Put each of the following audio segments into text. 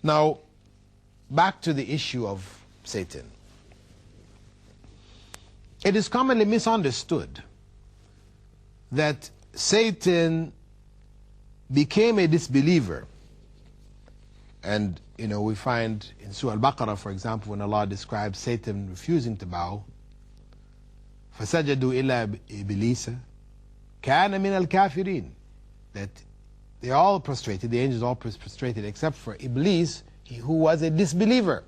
Now, back to the issue of Satan. It is commonly misunderstood that Satan became a disbeliever. And, we find in Surah Al-Baqarah, for example, when Allah describes Satan refusing to bow, فَسَجَدُوا إِلَّا إِبْلِيسَ كَانَ مِنَ الْكَافِرِينَ, that they all prostrated, the angels all prostrated, except for Iblis, who was a disbeliever.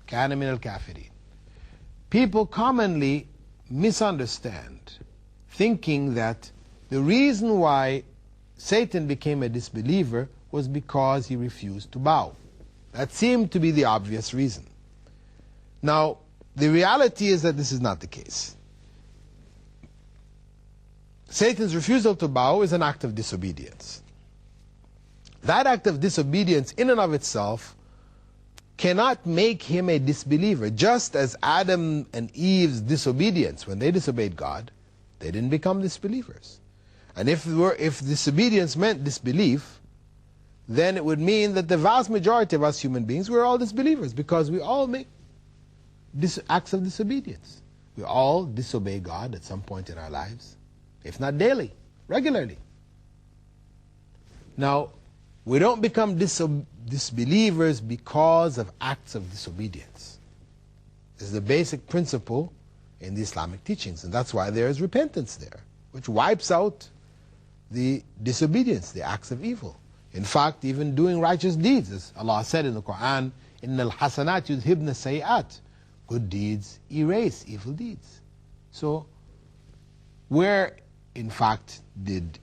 كَانَ مِنَ الْكَافِرِينَ. People commonly misunderstand, thinking that the reason why Satan became a disbeliever was because he refused to bow. That seemed to be the obvious reason. Now, the reality is that this is not the case. Satan's refusal to bow is an act of disobedience. That act of disobedience in and of itself cannot make him a disbeliever. Just as Adam and Eve's disobedience, when they disobeyed God, they didn't become disbelievers. And if disobedience meant disbelief, then it would mean that the vast majority of us human beings, we're all disbelievers, because we all make acts of disobedience. We all disobey God at some point in our lives, if not daily, regularly. Now, we don't become disbelievers because of acts of disobedience. This is the basic principle in the Islamic teachings, and that's why there is repentance there, which wipes out the disobedience, the acts of evil. In fact, even doing righteous deeds, as Allah said in the Quran, إِنَّ الْحَسَنَاتِ يُذْهِبْنَ السَّيِّئَاتِ, good deeds erase evil deeds. So, where in fact did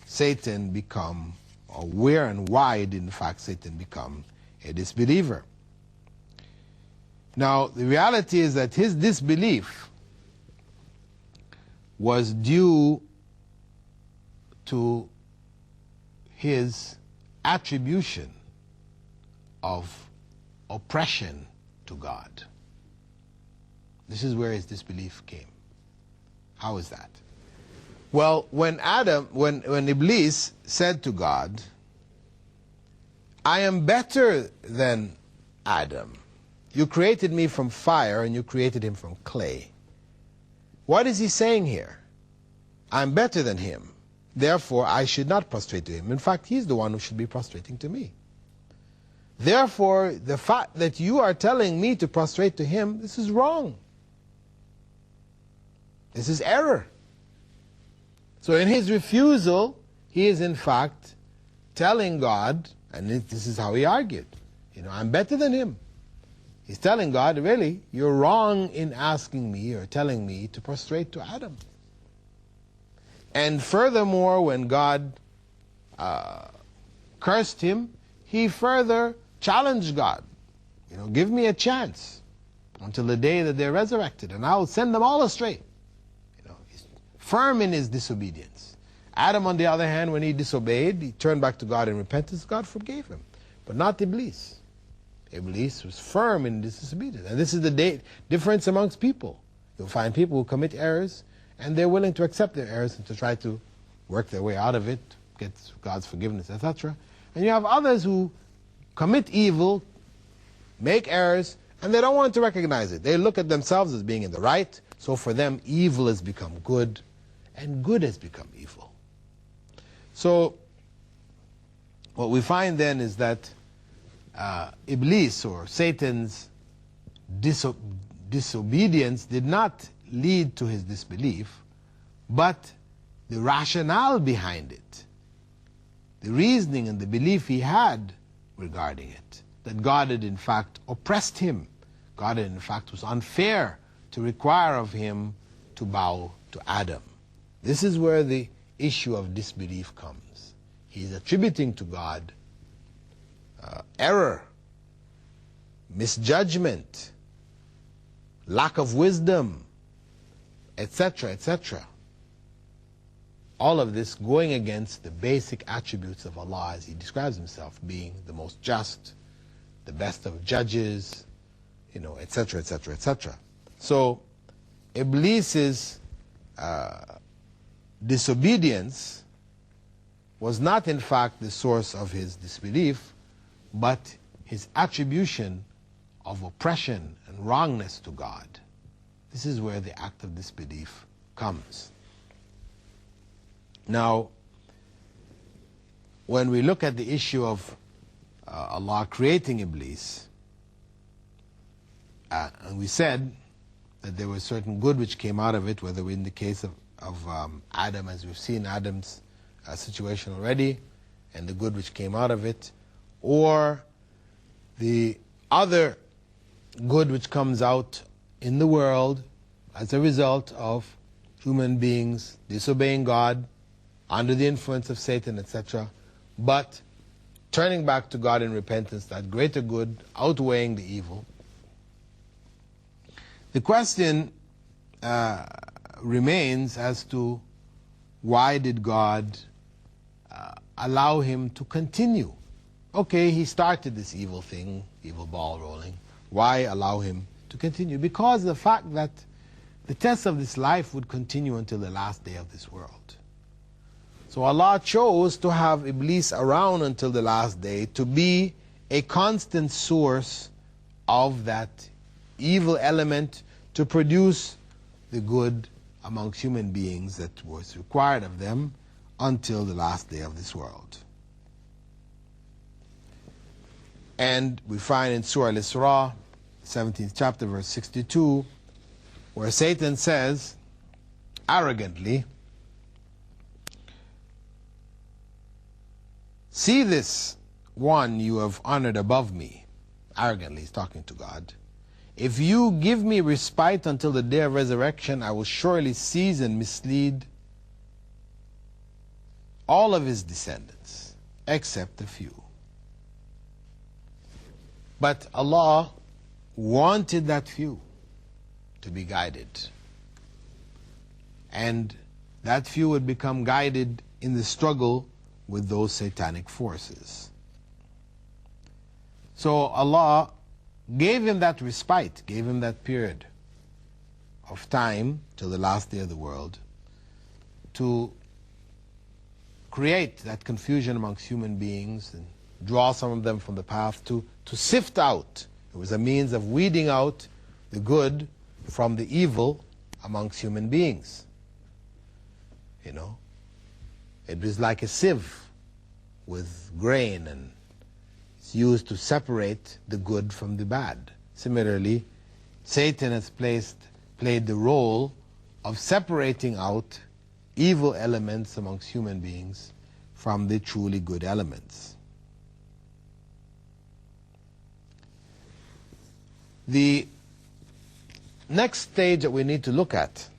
Satan become, or where and why did in fact Satan become a disbeliever? Now, the reality is that his disbelief was due to his attribution of oppression to God. This is where his disbelief came. How is that? Well, when Iblis said to God, I am better than Adam. You created me from fire and you created him from clay. What is he saying here? I'm better than him. Therefore, I should not prostrate to him. In fact, he's the one who should be prostrating to me. Therefore, the fact that you are telling me to prostrate to him, this is wrong. This is error. So in his refusal, he is in fact telling God, and this is how he argued, I'm better than him. He's telling God, really, you're wrong in asking me or telling me to prostrate to Adam. And furthermore, when God cursed him, he further challenged God. Give me a chance until the day that they're resurrected, and I'll send them all astray. He's firm in his disobedience. Adam, on the other hand, when he disobeyed, he turned back to God in repentance, God forgave him. But not Iblis. Iblis was firm in his disobedience. And this is the difference amongst people. You'll find people who commit errors, and they're willing to accept their errors and to try to work their way out of it, get God's forgiveness, etc. And you have others who commit evil, make errors, and they don't want to recognize it. They look at themselves as being in the right, so for them evil has become good, and good has become evil. So what we find then is that Iblis, or Satan's disobedience, did not lead to his disbelief, but the rationale behind it, the reasoning and the belief he had regarding it, that God had in fact oppressed him, God had in fact was unfair to require of him to bow to Adam. This is where the issue of disbelief comes. He's attributing to God error, misjudgment, lack of wisdom, etc., etc. All of this going against the basic attributes of Allah as he describes himself, being the most just, the best of judges, etc., etc., etc. So Iblis's disobedience was not in fact the source of his disbelief, but his attribution of oppression and wrongness to God. This is where the act of disbelief comes. Now, when we look at the issue of Allah creating Iblis, and we said that there was certain good which came out of it, whether in the case of Adam, as we've seen Adam's situation already, and the good which came out of it, or the other good which comes out in the world as a result of human beings disobeying God, under the influence of Satan, etc., but turning back to God in repentance, that greater good outweighing the evil. The question remains as to why did God allow him to continue? Okay, he started this evil thing, evil ball rolling. Why allow him to continue? Because of the fact that the test of this life would continue until the last day of this world. So Allah chose to have Iblis around until the last day to be a constant source of that evil element to produce the good amongst human beings that was required of them until the last day of this world. And we find in Surah Al-Isra, 17th chapter, verse 62, where Satan says, arrogantly, "See this one you have honored above me." Arrogantly, he's talking to God. "If you give me respite until the day of resurrection, I will surely seize and mislead all of his descendants, except a few." But Allah wanted that few to be guided. And that few would become guided in the struggle with those satanic forces. So Allah gave him that respite, gave him that period of time till the last day of the world to create that confusion amongst human beings and draw some of them from the path, to sift out. It was a means of weeding out the good from the evil amongst human beings. You know, it was like a sieve with grain, and it's used to separate the good from the bad. Similarly, Satan has played the role of separating out evil elements amongst human beings from the truly good elements. The next stage that we need to look at